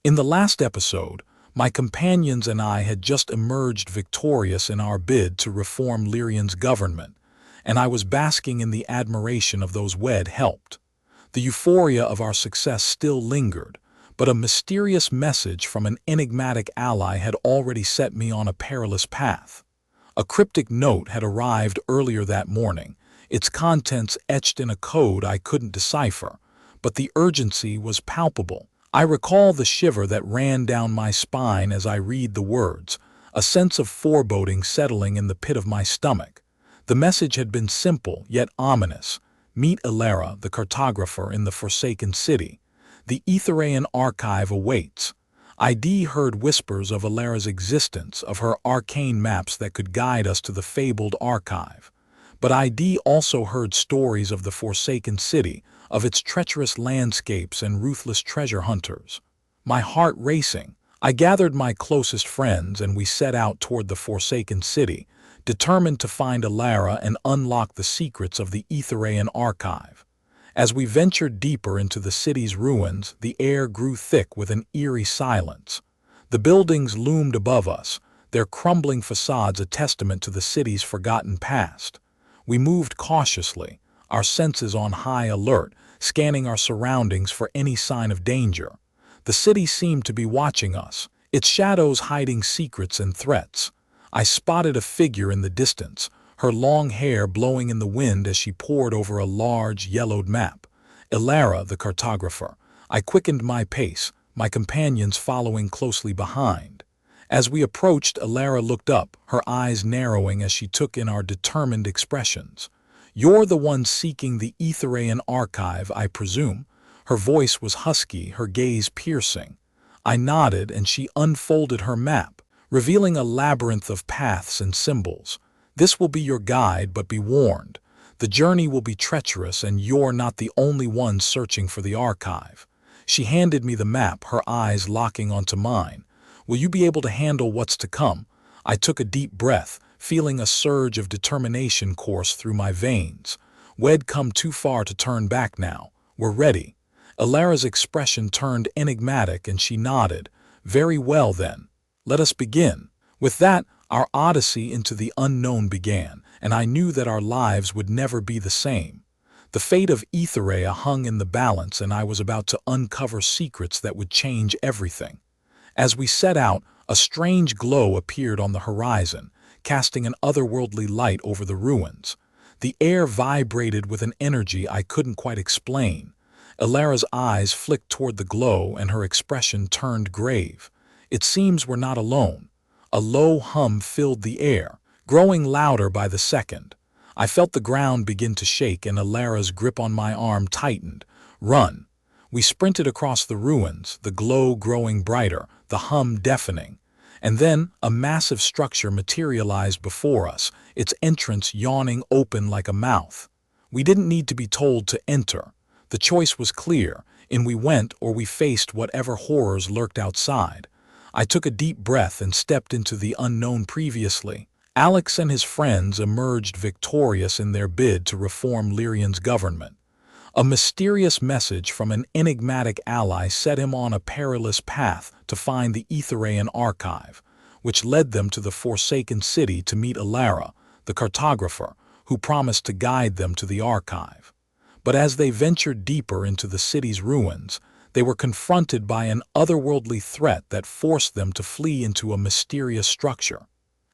In the last episode, my companions and I had just emerged victorious in our bid to reform Lyrian's government, and I was basking in the admiration of those we'd helped. The euphoria of our success still lingered, but a mysterious message from an enigmatic ally had already set me on a perilous path. A cryptic note had arrived earlier that morning, its contents etched in a code I couldn't decipher, but the urgency was palpable. I recall the shiver that ran down my spine as I read the words, a sense of foreboding settling in the pit of my stomach. The message had been simple yet ominous. Meet Elara, the cartographer in the Forsaken City. The Aethereian archive awaits. I'd heard whispers of Elara's existence, of her arcane maps that could guide us to the fabled archive. But I'd also heard stories of the Forsaken City, of its treacherous landscapes and ruthless treasure hunters. My heart racing, I gathered my closest friends and we set out toward the Forsaken City, determined to find Elara and unlock the secrets of the Aethereian archive. As we ventured deeper into the city's ruins, the air grew thick with an eerie silence. The buildings loomed above us, their crumbling facades a testament to the city's forgotten past. We moved cautiously, our senses on high alert, scanning our surroundings for any sign of danger. The city seemed to be watching us, its shadows hiding secrets and threats. I spotted a figure in the distance, her long hair blowing in the wind as she pored over a large, yellowed map. Elara, the cartographer. I quickened my pace, my companions following closely behind. As we approached, Elara looked up, her eyes narrowing as she took in our determined expressions. "You're the one seeking the Aethereian archive, I presume." Her voice was husky, her gaze piercing. I nodded and she unfolded her map, revealing a labyrinth of paths and symbols. "This will be your guide, but be warned. The journey will be treacherous and you're not the only one searching for the archive." She handed me the map, her eyes locking onto mine. "Will you be able to handle what's to come?" I took a deep breath, feeling a surge of determination course through my veins. We'd come too far to turn back now. We're ready. Elara's expression turned enigmatic and she nodded. "Very well then. Let us begin." With that, our odyssey into the unknown began, and I knew that our lives would never be the same. The fate of Aethereia hung in the balance, and I was about to uncover secrets that would change everything. As we set out, a strange glow appeared on the horizon, casting an otherworldly light over the ruins. The air vibrated with an energy I couldn't quite explain. Elara's eyes flicked toward the glow and her expression turned grave. "It seems we're not alone." A low hum filled the air, growing louder by the second. I felt the ground begin to shake and Elara's grip on my arm tightened. "Run." We sprinted across the ruins, the glow growing brighter, the hum deafening. And then a massive structure materialized before us, its entrance yawning open like a mouth. We didn't need to be told to enter. The choice was clear. In we went or we faced whatever horrors lurked outside. I took a deep breath and stepped into the unknown previously. Alex and his friends emerged victorious in their bid to reform Lyrian's government. A mysterious message from an enigmatic ally set him on a perilous path to find the Aethereian archive, which led them to the Forsaken City to meet Elara, the cartographer, who promised to guide them to the archive. But as they ventured deeper into the city's ruins, they were confronted by an otherworldly threat that forced them to flee into a mysterious structure.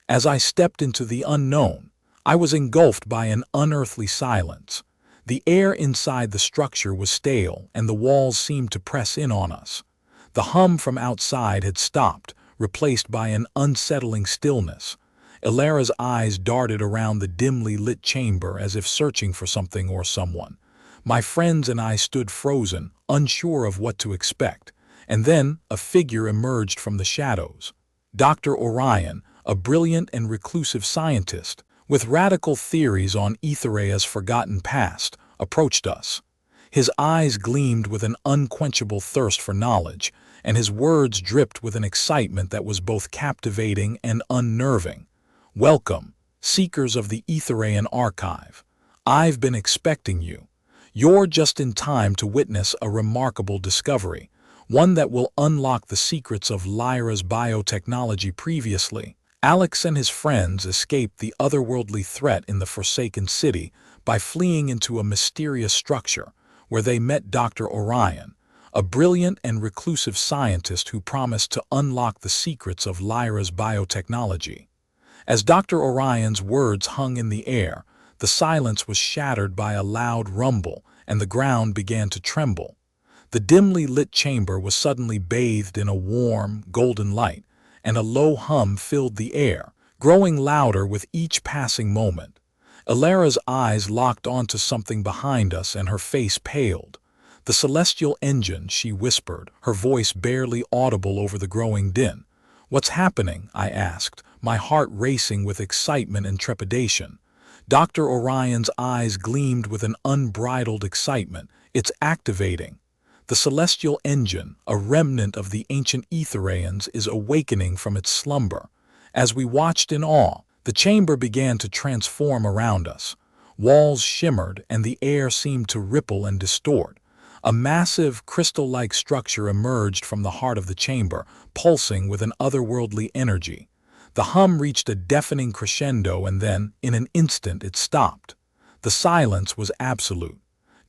As I stepped into the unknown, I was engulfed by an unearthly silence. The air inside the structure was stale, and the walls seemed to press in on us. The hum from outside had stopped, replaced by an unsettling stillness. Elara's eyes darted around the dimly lit chamber as if searching for something or someone. My friends and I stood frozen, unsure of what to expect, and then a figure emerged from the shadows. Dr. Orion, a brilliant and reclusive scientist, with radical theories on Aethereia's forgotten past, approached us. His eyes gleamed with an unquenchable thirst for knowledge, and his words dripped with an excitement that was both captivating and unnerving. "Welcome, seekers of the Aethereian archive. I've been expecting you. You're just in time to witness a remarkable discovery, one that will unlock the secrets of Lyra's biotechnology. Previously, Alex and his friends escaped the otherworldly threat in the Forsaken City by fleeing into a mysterious structure where they met Dr. Orion, a brilliant and reclusive scientist who promised to unlock the secrets of Lyra's biotechnology. As Dr. Orion's words hung in the air, the silence was shattered by a loud rumble, and the ground began to tremble. The dimly lit chamber was suddenly bathed in a warm, golden light, and a low hum filled the air, growing louder with each passing moment. Elara's eyes locked onto something behind us, and her face paled. "The celestial engine," she whispered, her voice barely audible over the growing din. "What's happening?" I asked, my heart racing with excitement and trepidation. Dr. Orion's eyes gleamed with an unbridled excitement. "It's activating. The celestial engine, a remnant of the ancient Aethereians, is awakening from its slumber." As we watched in awe, the chamber began to transform around us. Walls shimmered, and the air seemed to ripple and distort. A massive, crystal-like structure emerged from the heart of the chamber, pulsing with an otherworldly energy. The hum reached a deafening crescendo, and then, in an instant, it stopped. The silence was absolute.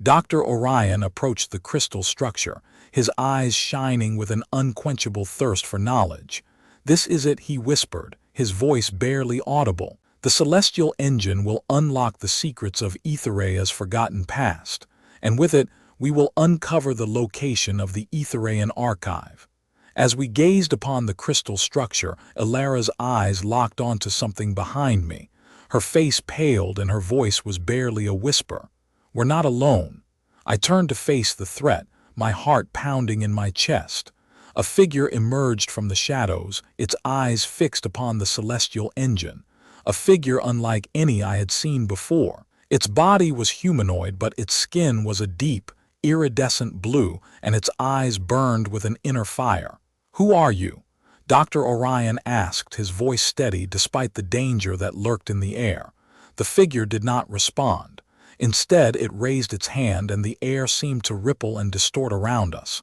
Dr. Orion approached the crystal structure, his eyes shining with an unquenchable thirst for knowledge. "This is it," he whispered, his voice barely audible. "The celestial engine will unlock the secrets of Aethereia's forgotten past, and with it, we will uncover the location of the Aethereian archive." As we gazed upon the crystal structure, Elara's eyes locked onto something behind me. Her face paled, and her voice was barely a whisper. "We're not alone." I turned to face the threat, my heart pounding in my chest. A figure emerged from the shadows, its eyes fixed upon the celestial engine. A figure unlike any I had seen before. Its body was humanoid, but its skin was a deep, iridescent blue, and its eyes burned with an inner fire. "Who are you?" Dr. Orion asked, his voice steady despite the danger that lurked in the air. The figure did not respond. Instead, it raised its hand, and the air seemed to ripple and distort around us.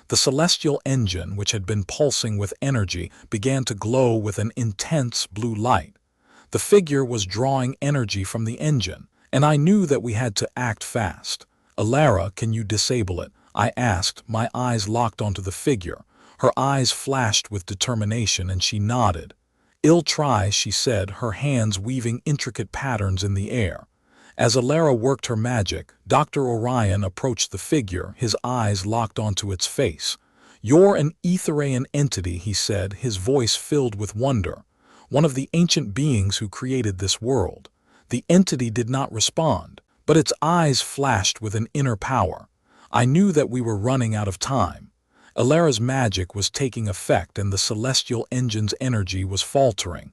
The celestial engine, which had been pulsing with energy, began to glow with an intense blue light. The figure was drawing energy from the engine, and I knew that we had to act fast. "Elara, can you disable it?" I asked, my eyes locked onto the figure. Her eyes flashed with determination, and she nodded. "I'll try," she said, her hands weaving intricate patterns in the air. As Elara worked her magic, Dr. Orion approached the figure, his eyes locked onto its face. "You're an Aethereian entity," he said, his voice filled with wonder. "One of the ancient beings who created this world." The entity did not respond, but its eyes flashed with an inner power. I knew that we were running out of time. Elara's magic was taking effect, and the celestial engine's energy was faltering.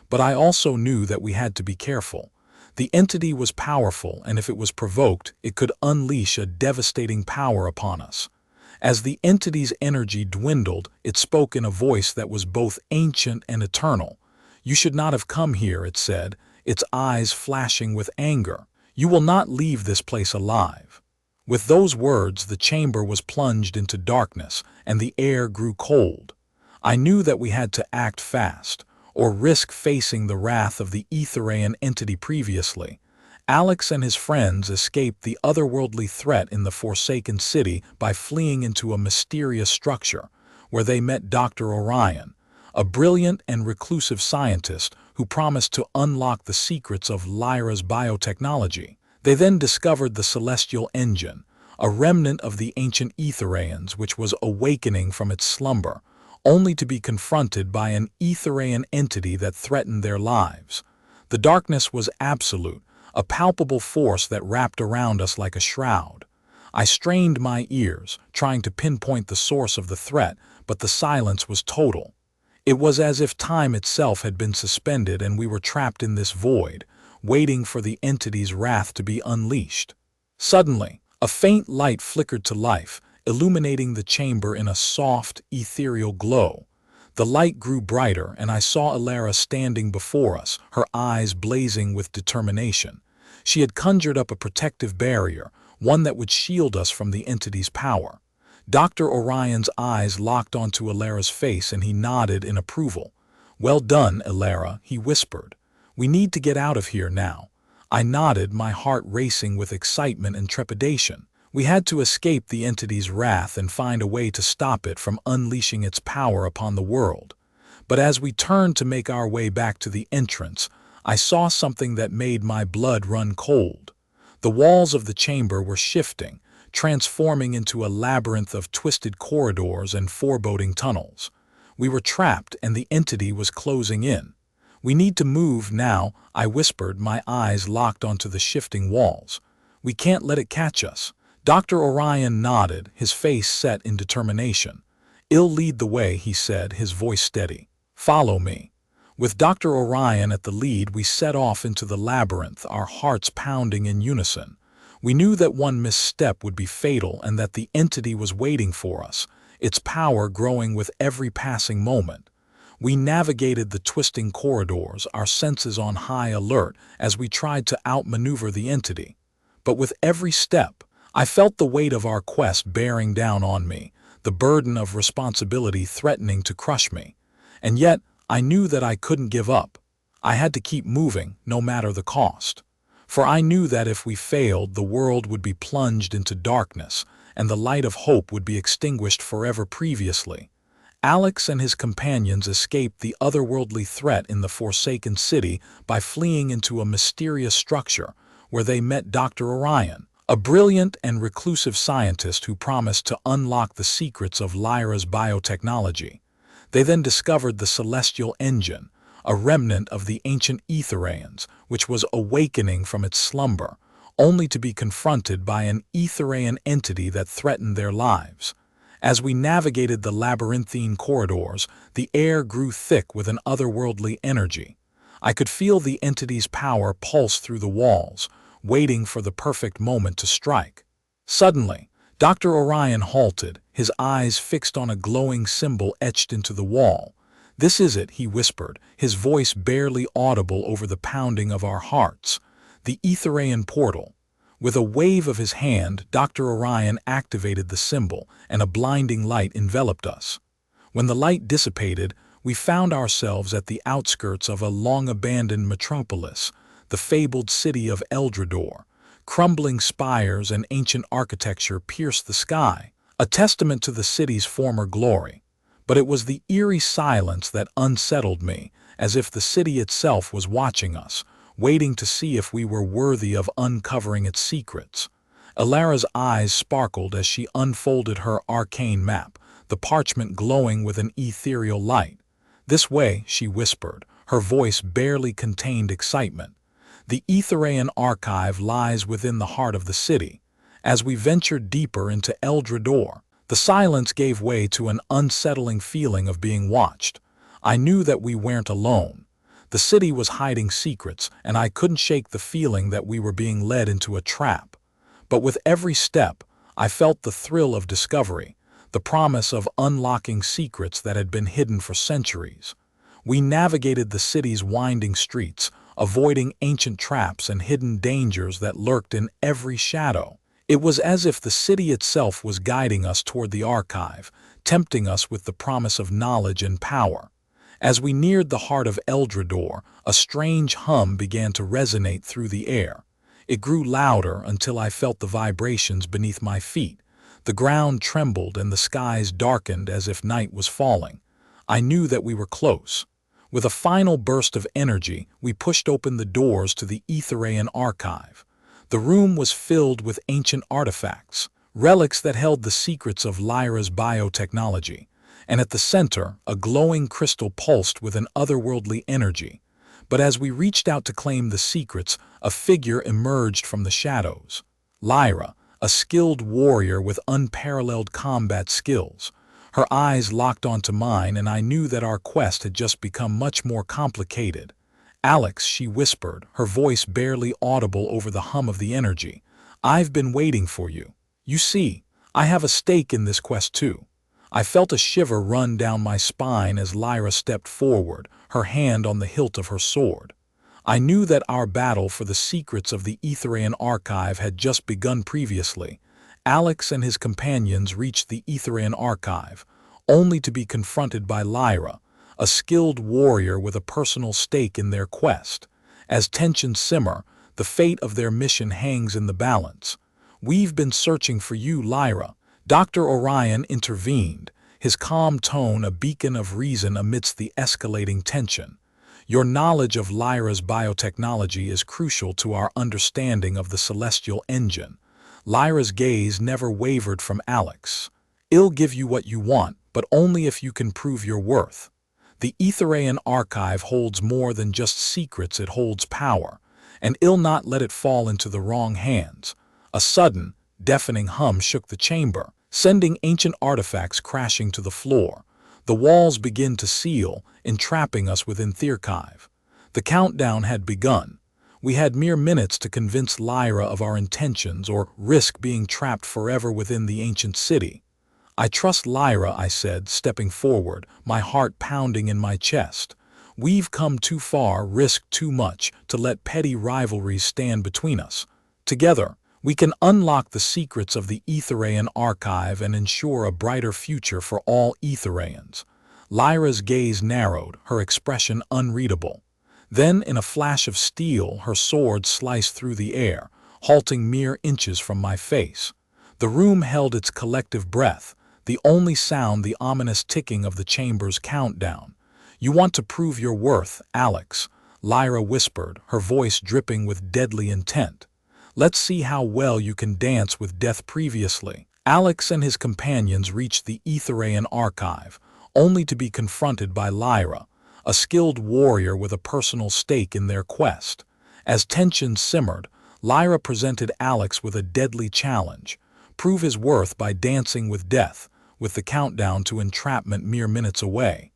But I also knew that we had to be careful. The entity was powerful, and if it was provoked, it could unleash a devastating power upon us. As the entity's energy dwindled, it spoke in a voice that was both ancient and eternal. "You should not have come here," it said, its eyes flashing with anger. "You will not leave this place alive." With those words, the chamber was plunged into darkness, and the air grew cold. I knew that we had to act fast, or risk facing the wrath of the Aethereian entity. Previously, Alex and his friends escaped the otherworldly threat in the Forsaken City by fleeing into a mysterious structure, where they met Dr. Orion, a brilliant and reclusive scientist who promised to unlock the secrets of Lyra's biotechnology. They then discovered the celestial engine, a remnant of the ancient Aethereians, which was awakening from its slumber, only to be confronted by an Aethereian entity that threatened their lives. The darkness was absolute, a palpable force that wrapped around us like a shroud. I strained my ears, trying to pinpoint the source of the threat, but the silence was total. It was as if time itself had been suspended, and we were trapped in this void, waiting for the entity's wrath to be unleashed. Suddenly, a faint light flickered to life, illuminating the chamber in a soft, ethereal glow. The light grew brighter, and I saw Elara standing before us, her eyes blazing with determination. She had conjured up a protective barrier, one that would shield us from the entity's power. Dr. Orion's eyes locked onto Elara's face and he nodded in approval. "Well done, Elara," he whispered. "We need to get out of here now." I nodded, my heart racing with excitement and trepidation. We had to escape the entity's wrath and find a way to stop it from unleashing its power upon the world. But as we turned to make our way back to the entrance, I saw something that made my blood run cold. The walls of the chamber were shifting, transforming into a labyrinth of twisted corridors and foreboding tunnels. We were trapped and the entity was closing in. "We need to move now," I whispered, my eyes locked onto the shifting walls. "We can't let it catch us." Dr. Orion nodded, his face set in determination. "I'll lead the way," he said, his voice steady. "Follow me." With Dr. Orion at the lead, we set off into the labyrinth, our hearts pounding in unison. We knew that one misstep would be fatal and that the entity was waiting for us, its power growing with every passing moment. We navigated the twisting corridors, our senses on high alert as we tried to outmaneuver the entity. But with every step, I felt the weight of our quest bearing down on me, the burden of responsibility threatening to crush me. And yet, I knew that I couldn't give up. I had to keep moving, no matter the cost. For I knew that if we failed, the world would be plunged into darkness, and the light of hope would be extinguished forever previously. Alex and his companions escaped the otherworldly threat in the Forsaken City by fleeing into a mysterious structure, where they met Dr. Orion, a brilliant and reclusive scientist who promised to unlock the secrets of Lyra's biotechnology. They then discovered the celestial engine, a remnant of the ancient Aethereians, which was awakening from its slumber, only to be confronted by an Aethereian entity that threatened their lives. As we navigated the labyrinthine corridors, the air grew thick with an otherworldly energy. I could feel the entity's power pulse through the walls, waiting for the perfect moment to strike. Suddenly, Dr. Orion halted, his eyes fixed on a glowing symbol etched into the wall. "This is it," he whispered, his voice barely audible over the pounding of our hearts. "The Aethereian portal." With a wave of his hand, Dr. Orion activated the symbol, and a blinding light enveloped us. When the light dissipated, we found ourselves at the outskirts of a long-abandoned metropolis, the fabled city of Eldrador. Crumbling spires and ancient architecture pierced the sky, a testament to the city's former glory. But it was the eerie silence that unsettled me, as if the city itself was watching us, waiting to see if we were worthy of uncovering its secrets. Elara's eyes sparkled as she unfolded her arcane map, the parchment glowing with an ethereal light. "This way," she whispered, her voice barely contained excitement. "The Aethereian archive lies within the heart of the city." As we ventured deeper into Eldrador, the silence gave way to an unsettling feeling of being watched. I knew that we weren't alone. The city was hiding secrets, and I couldn't shake the feeling that we were being led into a trap. But with every step, I felt the thrill of discovery, the promise of unlocking secrets that had been hidden for centuries. We navigated the city's winding streets, avoiding ancient traps and hidden dangers that lurked in every shadow. It was as if the city itself was guiding us toward the archive, tempting us with the promise of knowledge and power. As we neared the heart of Eldrador, a strange hum began to resonate through the air. It grew louder until I felt the vibrations beneath my feet. The ground trembled and the skies darkened as if night was falling. I knew that we were close. With a final burst of energy, we pushed open the doors to the Aethereian archive. The room was filled with ancient artifacts, relics that held the secrets of Lyra's biotechnology, and at the center, a glowing crystal pulsed with an otherworldly energy. But as we reached out to claim the secrets, a figure emerged from the shadows. Lyra, a skilled warrior with unparalleled combat skills. Her eyes locked onto mine, and I knew that our quest had just become much more complicated. "Alex," she whispered, her voice barely audible over the hum of the energy. "I've been waiting for you. You see, I have a stake in this quest too." I felt a shiver run down my spine as Lyra stepped forward, her hand on the hilt of her sword. I knew that our battle for the secrets of the Aethereian archive had just begun previously. Alex and his companions reached the Aethereian archive, only to be confronted by Lyra, a skilled warrior with a personal stake in their quest. As tensions simmer, the fate of their mission hangs in the balance. "We've been searching for you, Lyra." Dr. Orion intervened, his calm tone a beacon of reason amidst the escalating tension. "Your knowledge of Lyra's biotechnology is crucial to our understanding of the celestial engine." Lyra's gaze never wavered from Alex. "I'll give you what you want, but only if you can prove your worth." The Aethereian archive holds more than just secrets, it holds power, and I'll not let it fall into the wrong hands. A sudden, deafening hum shook the chamber, sending ancient artifacts crashing to the floor. The walls begin to seal, entrapping us within the archive. The countdown had begun. We had mere minutes to convince Lyra of our intentions or risk being trapped forever within the ancient city. "I trust Lyra," I said, stepping forward, my heart pounding in my chest. "We've come too far, risked too much, to let petty rivalries stand between us. Together, we can unlock the secrets of the Aethereian archive and ensure a brighter future for all Aethereians." Lyra's gaze narrowed, her expression unreadable. Then, in a flash of steel, her sword sliced through the air, halting mere inches from my face. The room held its collective breath, the only sound the ominous ticking of the chamber's countdown. "You want to prove your worth, Alex," Lyra whispered, her voice dripping with deadly intent. "Let's see how well you can dance with death." Previously, Alex and his companions reached the Aethereian archive, only to be confronted by Lyra, a skilled warrior with a personal stake in their quest. As tensions simmered, Lyra presented Alex with a deadly challenge: prove his worth by dancing with death, with the countdown to entrapment mere minutes away.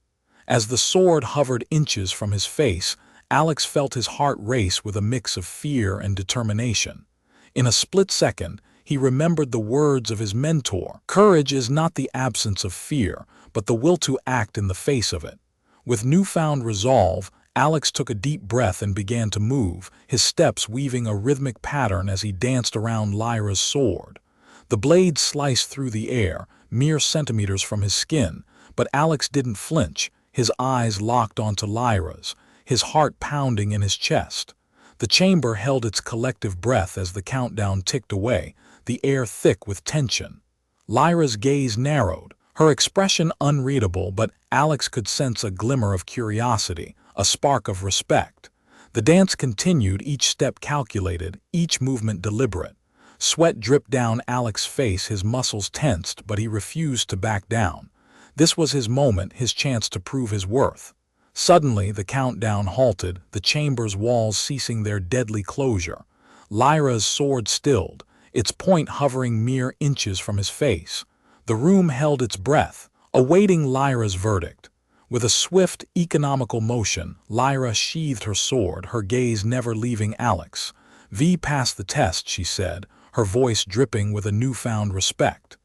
As the sword hovered inches from his face, Alex felt his heart race with a mix of fear and determination. In a split second, he remembered the words of his mentor: "Courage is not the absence of fear, but the will to act in the face of it." With newfound resolve, Alex took a deep breath and began to move, his steps weaving a rhythmic pattern as he danced around Lyra's sword. The blade sliced through the air, mere centimeters from his skin, but Alex didn't flinch, his eyes locked onto Lyra's, his heart pounding in his chest. The chamber held its collective breath as the countdown ticked away, the air thick with tension. Lyra's gaze narrowed, her expression unreadable, but Alex could sense a glimmer of curiosity, a spark of respect. The dance continued, each step calculated, each movement deliberate. Sweat dripped down Alex's face, his muscles tensed, but he refused to back down. This was his moment, his chance to prove his worth. Suddenly, the countdown halted, the chamber's walls ceasing their deadly closure. Lyra's sword stilled, its point hovering mere inches from his face. The room held its breath, awaiting Lyra's verdict. With a swift, economical motion, Lyra sheathed her sword, her gaze never leaving Alex. "V passed the test," she said, her voice dripping with a newfound respect.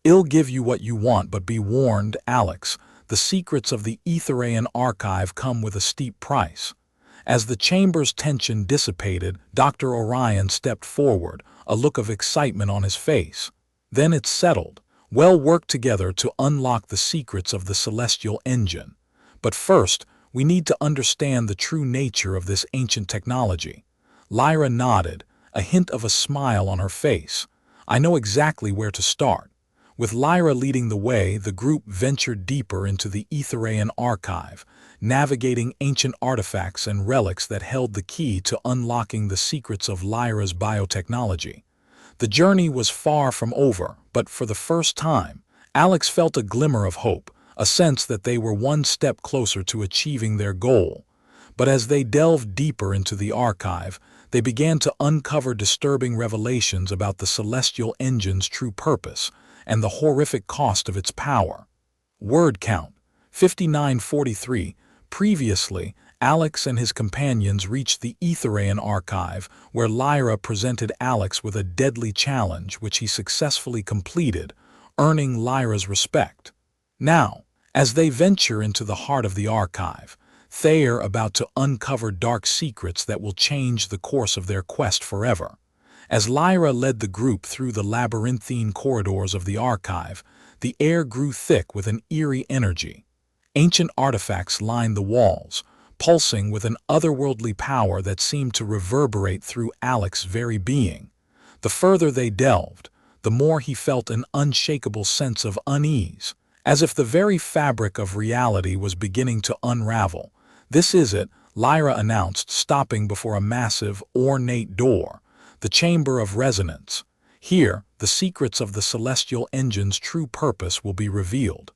"I'll give you what you want, but be warned, Alex, the secrets of the Aethereian archive come with a steep price." As the chamber's tension dissipated, Dr. Orion stepped forward, a look of excitement on his face. Then it settled. "We'll work together to unlock the secrets of the celestial engine. But first, we need to understand the true nature of this ancient technology." Lyra nodded, a hint of a smile on her face. "I know exactly where to start." With Lyra leading the way, the group ventured deeper into the Aethereian archive, navigating ancient artifacts and relics that held the key to unlocking the secrets of Lyra's biotechnology. The journey was far from over, but for the first time, Alex felt a glimmer of hope, a sense that they were one step closer to achieving their goal. But as they delved deeper into the archive, they began to uncover disturbing revelations about the celestial engine's true purpose and the horrific cost of its power. Word count: 5943. Previously, Alex and his companions reached the Aethereian archive, where Lyra presented Alex with a deadly challenge which he successfully completed, earning Lyra's respect. Now, as they venture into the heart of the archive, they are about to uncover dark secrets that will change the course of their quest forever. As Lyra led the group through the labyrinthine corridors of the archive, the air grew thick with an eerie energy. Ancient artifacts lined the walls, pulsing with an otherworldly power that seemed to reverberate through Alex's very being. The further they delved, the more he felt an unshakable sense of unease, as if the very fabric of reality was beginning to unravel. "This is it," Lyra announced, stopping before a massive, ornate door. "The Chamber of Resonance. Here, the secrets of the celestial engine's true purpose will be revealed."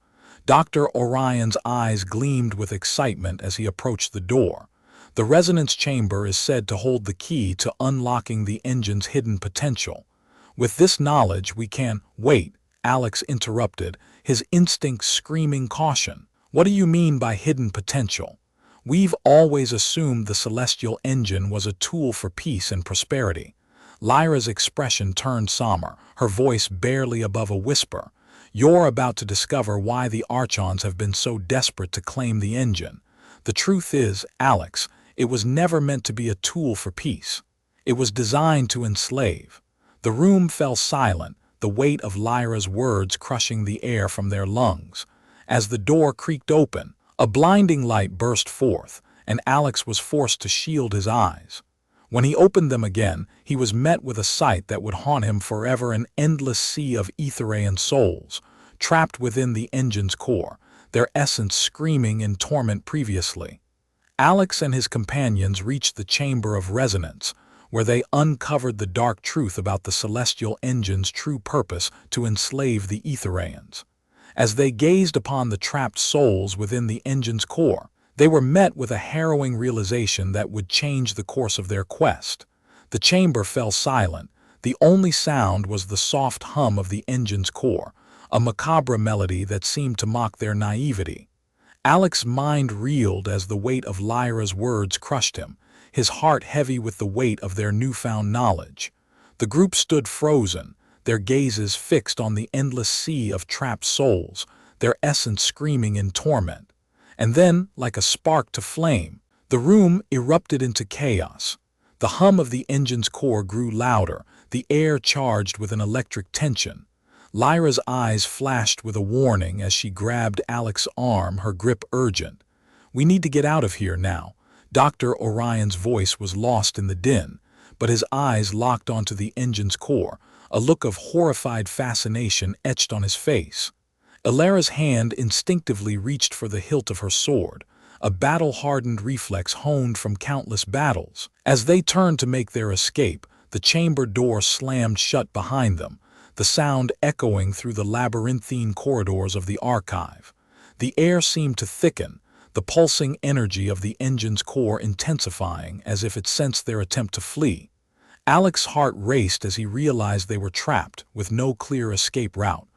Dr. Orion's eyes gleamed with excitement as he approached the door. "The resonance chamber is said to hold the key to unlocking the engine's hidden potential. With this knowledge we can—" "Wait," Alex interrupted, his instincts screaming caution. "What do you mean by hidden potential? We've always assumed the celestial engine was a tool for peace and prosperity." Lyra's expression turned somber, her voice barely above a whisper. "You're about to discover why the Archons have been so desperate to claim the engine. The truth is, Alex, it was never meant to be a tool for peace. It was designed to enslave." The room fell silent, the weight of Lyra's words crushing the air from their lungs. As the door creaked open, a blinding light burst forth, and Alex was forced to shield his eyes. When he opened them again, he was met with a sight that would haunt him forever: an endless sea of Aethereian souls, trapped within the engine's core, their essence screaming in torment previously. Alex and his companions reached the Chamber of Resonance, where they uncovered the dark truth about the celestial engine's true purpose: to enslave the Aethereians. As they gazed upon the trapped souls within the engine's core, they were met with a harrowing realization that would change the course of their quest. The chamber fell silent. The only sound was the soft hum of the engine's core, a macabre melody that seemed to mock their naivety. Alex's mind reeled as the weight of Lyra's words crushed him, his heart heavy with the weight of their newfound knowledge. The group stood frozen, their gazes fixed on the endless sea of trapped souls, their essence screaming in torment. And then, like a spark to flame, the room erupted into chaos. The hum of the engine's core grew louder, the air charged with an electric tension. Lyra's eyes flashed with a warning as she grabbed Alex's arm, her grip urgent. "We need to get out of here now." Dr. Orion's voice was lost in the din, but his eyes locked onto the engine's core, a look of horrified fascination etched on his face. Elara's hand instinctively reached for the hilt of her sword, a battle-hardened reflex honed from countless battles. As they turned to make their escape, the chamber door slammed shut behind them, the sound echoing through the labyrinthine corridors of the archive. The air seemed to thicken, the pulsing energy of the engine's core intensifying as if it sensed their attempt to flee. Alex's heart raced as he realized they were trapped, with no clear escape route.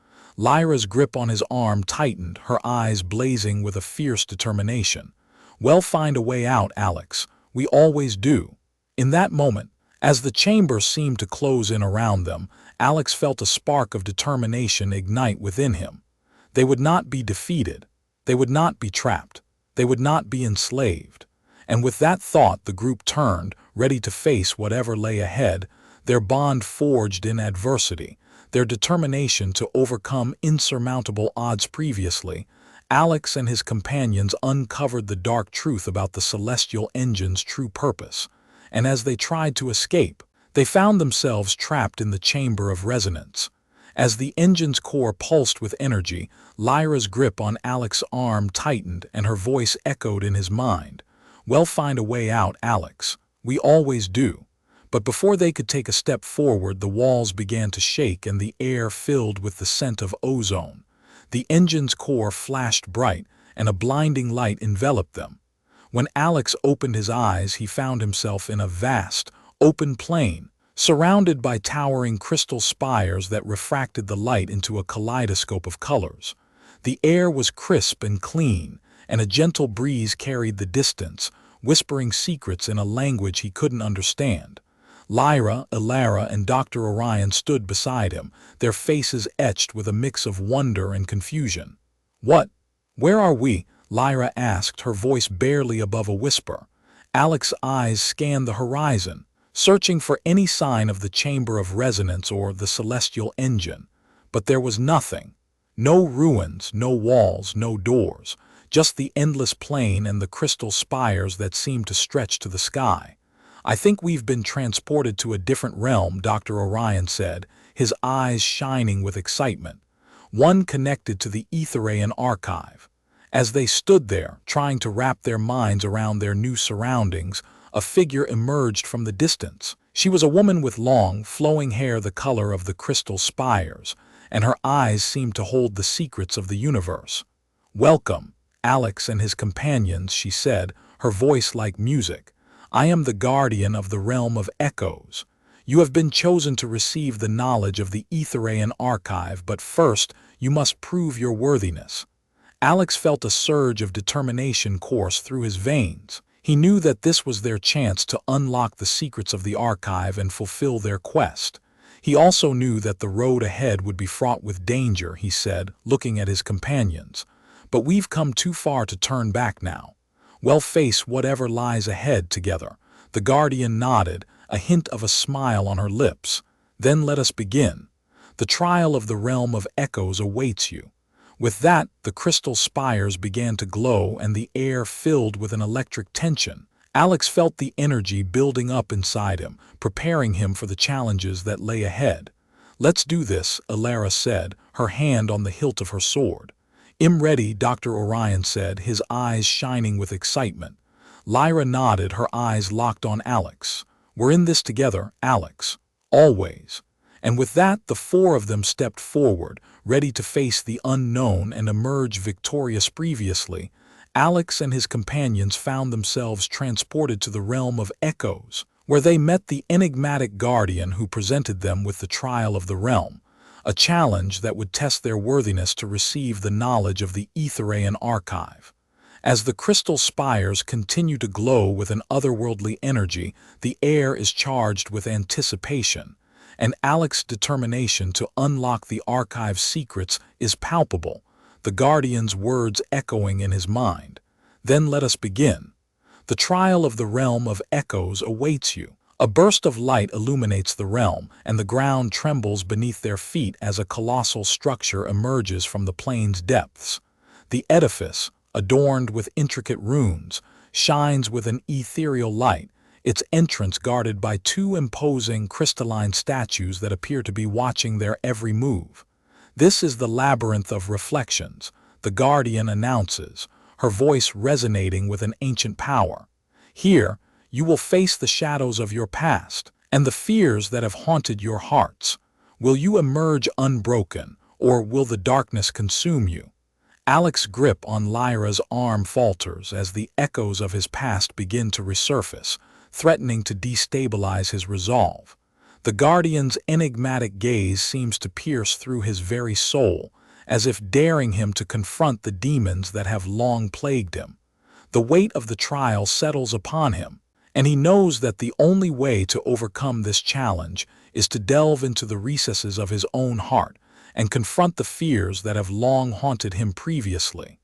Lyra's grip on his arm tightened, her eyes blazing with a fierce determination. "We'll find a way out, Alex. We always do." In that moment, as the chamber seemed to close in around them, Alex felt a spark of determination ignite within him. They would not be defeated. They would not be trapped. They would not be enslaved. And with that thought, the group turned, ready to face whatever lay ahead, their bond forged in adversity, their determination to overcome insurmountable odds. Previously, Alex and his companions uncovered the dark truth about the celestial engine's true purpose, and as they tried to escape, they found themselves trapped in the Chamber of Resonance. As the engine's core pulsed with energy, Lyra's grip on Alex's arm tightened and her voice echoed in his mind. "We'll find a way out, Alex. We always do." But before they could take a step forward, the walls began to shake and the air filled with the scent of ozone. The engine's core flashed bright, and a blinding light enveloped them. When Alex opened his eyes, he found himself in a vast, open plain, surrounded by towering crystal spires that refracted the light into a kaleidoscope of colors. The air was crisp and clean, and a gentle breeze carried the distance, whispering secrets in a language he couldn't understand. Lyra, Elara, and Dr. Orion stood beside him, their faces etched with a mix of wonder and confusion. Where are we?" Lyra asked, her voice barely above a whisper. Alex's eyes scanned the horizon. searching for any sign of the chamber of resonance or the celestial engine. But there was nothing. No ruins, no walls, no doors, just the endless plain and the crystal spires that seemed to stretch to the sky. "I think we've been transported to a different realm," Dr. Orion said, his eyes shining with excitement. "One connected to the Aethereian archive." As they stood there, trying to wrap their minds around their new surroundings, a figure emerged from the distance. She was a woman with long, flowing hair the color of the crystal spires, and her eyes seemed to hold the secrets of the universe. "Welcome, Alex and his companions," she said, her voice like music. "I am the guardian of the realm of echoes. You have been chosen to receive the knowledge of the Aethereian archive, but first you must prove your worthiness." Alex felt a surge of determination course through his veins. He knew that this was their chance to unlock the secrets of the archive and fulfill their quest. He also knew that the road ahead would be fraught with danger, he said, looking at his companions. "But we've come too far to turn back now. We'll face whatever lies ahead together." The guardian nodded, a hint of a smile on her lips. "Then let us begin. The trial of the realm of echoes awaits you." With that, the crystal spires began to glow and the air filled with an electric tension. Alex felt the energy building up inside him, preparing him for the challenges that lay ahead. "Let's do this," Elara said, her hand on the hilt of her sword. "I'm ready," Dr. Orion said, his eyes shining with excitement. Lyra nodded, her eyes locked on Alex. "We're in this together, Alex. Always." And with that, the four of them stepped forward, ready to face the unknown and emerge victorious. Previously, Alex and his companions found themselves transported to the realm of echoes, where they met the enigmatic guardian who presented them with the trial of the realm, a challenge that would test their worthiness to receive the knowledge of the Aethereian archive. As the crystal spires continue to glow with an otherworldly energy, the air is charged with anticipation, and Alex's determination to unlock the archive's secrets is palpable, the guardian's words echoing in his mind. "Then let us begin. The trial of the realm of echoes awaits you." A burst of light illuminates the realm, and the ground trembles beneath their feet as a colossal structure emerges from the plain's depths. The edifice, adorned with intricate runes, shines with an ethereal light, its entrance guarded by two imposing crystalline statues that appear to be watching their every move. "This is the labyrinth of reflections," the guardian announces, her voice resonating with an ancient power. "Here, you will face the shadows of your past and the fears that have haunted your hearts. Will you emerge unbroken, or will the darkness consume you?" Alex's grip on Lyra's arm falters as the echoes of his past begin to resurface, threatening to destabilize his resolve. The guardian's enigmatic gaze seems to pierce through his very soul, as if daring him to confront the demons that have long plagued him. The weight of the trial settles upon him, and he knows that the only way to overcome this challenge is to delve into the recesses of his own heart and confront the fears that have long haunted him previously.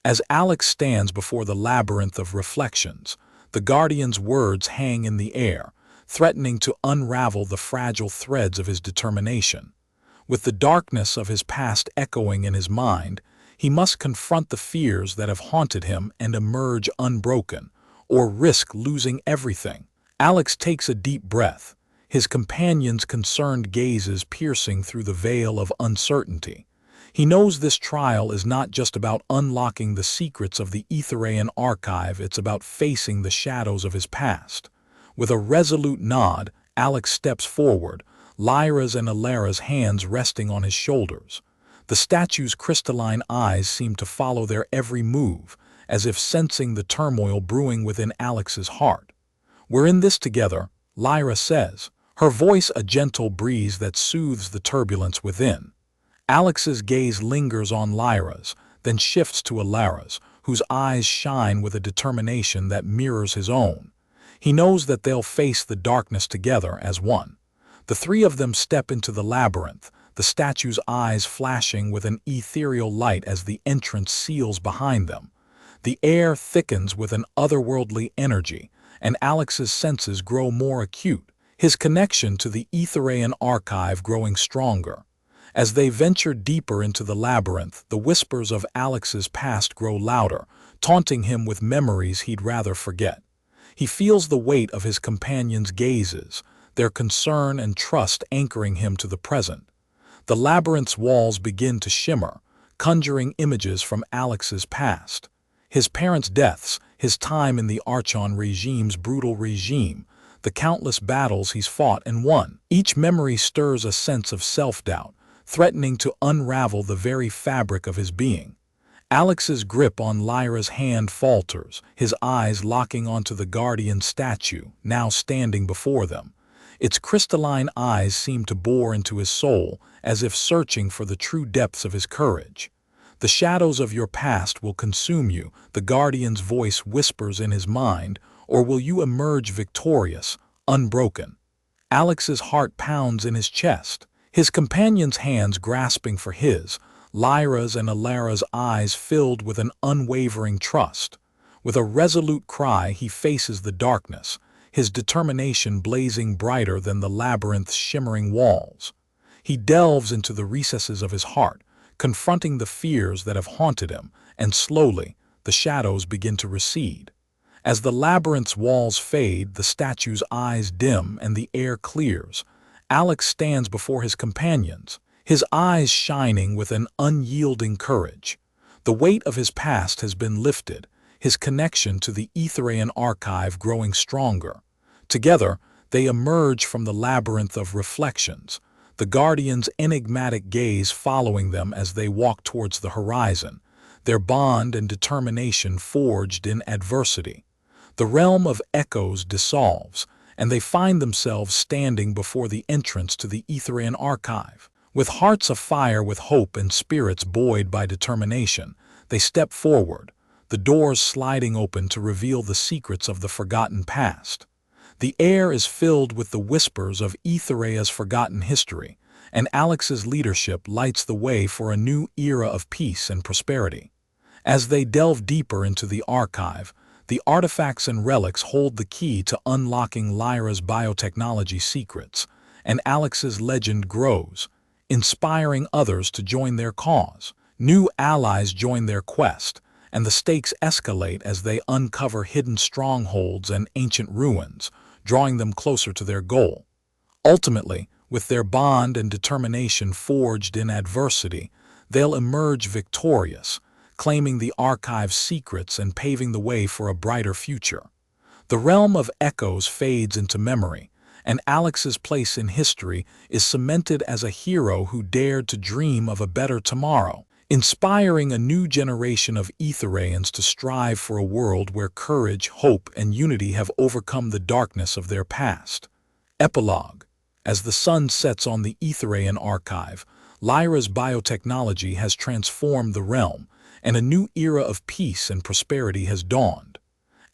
As Alex stands before the labyrinth of reflections, the guardian's words hang in the air, threatening to unravel the fragile threads of his determination. With the darkness of his past echoing in his mind, he must confront the fears that have haunted him and emerge unbroken, or risk losing everything. Alex takes a deep breath, his companion's concerned gazes piercing through the veil of uncertainty. He knows this trial is not just about unlocking the secrets of the Aethereian archive, it's about facing the shadows of his past. With a resolute nod, Alex steps forward, Lyra's and Elara's hands resting on his shoulders. The statue's crystalline eyes seem to follow their every move, as if sensing the turmoil brewing within Alex's heart. "We're in this together," Lyra says, her voice a gentle breeze that soothes the turbulence within. Alex's gaze lingers on Lyra's, then shifts to Elara's, whose eyes shine with a determination that mirrors his own. He knows that they'll face the darkness together as one. The three of them step into the labyrinth, the statue's eyes flashing with an ethereal light as the entrance seals behind them. The air thickens with an otherworldly energy, and Alex's senses grow more acute, his connection to the Aethereian archive growing stronger. As they venture deeper into the labyrinth, the whispers of Alex's past grow louder, taunting him with memories he'd rather forget. He feels the weight of his companions' gazes, their concern and trust anchoring him to the present. The labyrinth's walls begin to shimmer, conjuring images from Alex's past. His parents' deaths, his time in the Archon regime's brutal regime, the countless battles he's fought and won. Each memory stirs a sense of self-doubt, threatening to unravel the very fabric of his being. Alex's grip on Lyra's hand falters, his eyes locking onto the guardian statue, now standing before them. Its crystalline eyes seem to bore into his soul, as if searching for the true depths of his courage. "The shadows of your past will consume you," the guardian's voice whispers in his mind, "or will you emerge victorious, unbroken?" Alex's heart pounds in his chest, his companion's hands grasping for his, Lyra's and Elara's eyes filled with an unwavering trust. With a resolute cry, he faces the darkness, his determination blazing brighter than the labyrinth's shimmering walls. He delves into the recesses of his heart, confronting the fears that have haunted him, and slowly, the shadows begin to recede. As the labyrinth's walls fade, the statue's eyes dim and the air clears. Alex stands before his companions, his eyes shining with an unyielding courage. The weight of his past has been lifted, his connection to the Aethereian archive growing stronger. Together, they emerge from the labyrinth of reflections, the Guardian's enigmatic gaze following them as they walk towards the horizon, their bond and determination forged in adversity. The realm of echoes dissolves, and they find themselves standing before the entrance to the Aethereian archive. With hearts afire with hope and spirits buoyed by determination, they step forward, the doors sliding open to reveal the secrets of the forgotten past. The air is filled with the whispers of Aethereia's forgotten history, and Alex's leadership lights the way for a new era of peace and prosperity. As they delve deeper into the archive, the artifacts and relics hold the key to unlocking Lyra's biotechnology secrets, and Alex's legend grows, inspiring others to join their cause. New allies join their quest, and the stakes escalate as they uncover hidden strongholds and ancient ruins, drawing them closer to their goal. Ultimately, with their bond and determination forged in adversity, they'll emerge victorious, claiming the archive's secrets and paving the way for a brighter future. The realm of echoes fades into memory, and Alex's place in history is cemented as a hero who dared to dream of a better tomorrow, inspiring a new generation of Aethereians to strive for a world where courage, hope, and unity have overcome the darkness of their past. Epilogue. As the sun sets on the Aethereian archive, Lyra's biotechnology has transformed the realm, and a new era of peace and prosperity has dawned.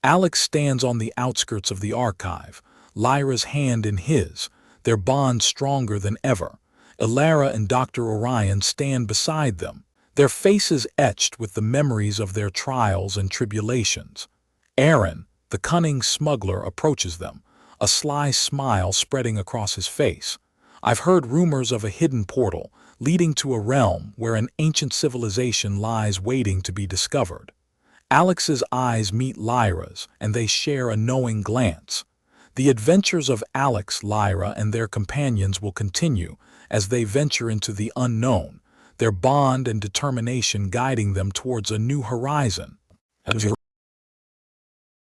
Alex stands on the outskirts of the archive, Lyra's hand in his, their bond stronger than ever. Elara and Dr. Orion stand beside them, their faces etched with the memories of their trials and tribulations. Aaron, the cunning smuggler, approaches them, a sly smile spreading across his face. "I've heard rumors of a hidden portal leading to a realm where an ancient civilization lies waiting to be discovered." Alex's eyes meet Lyra's, and they share a knowing glance. The adventures of Alex, Lyra, and their companions will continue as they venture into the unknown, their bond and determination guiding them towards a new horizon.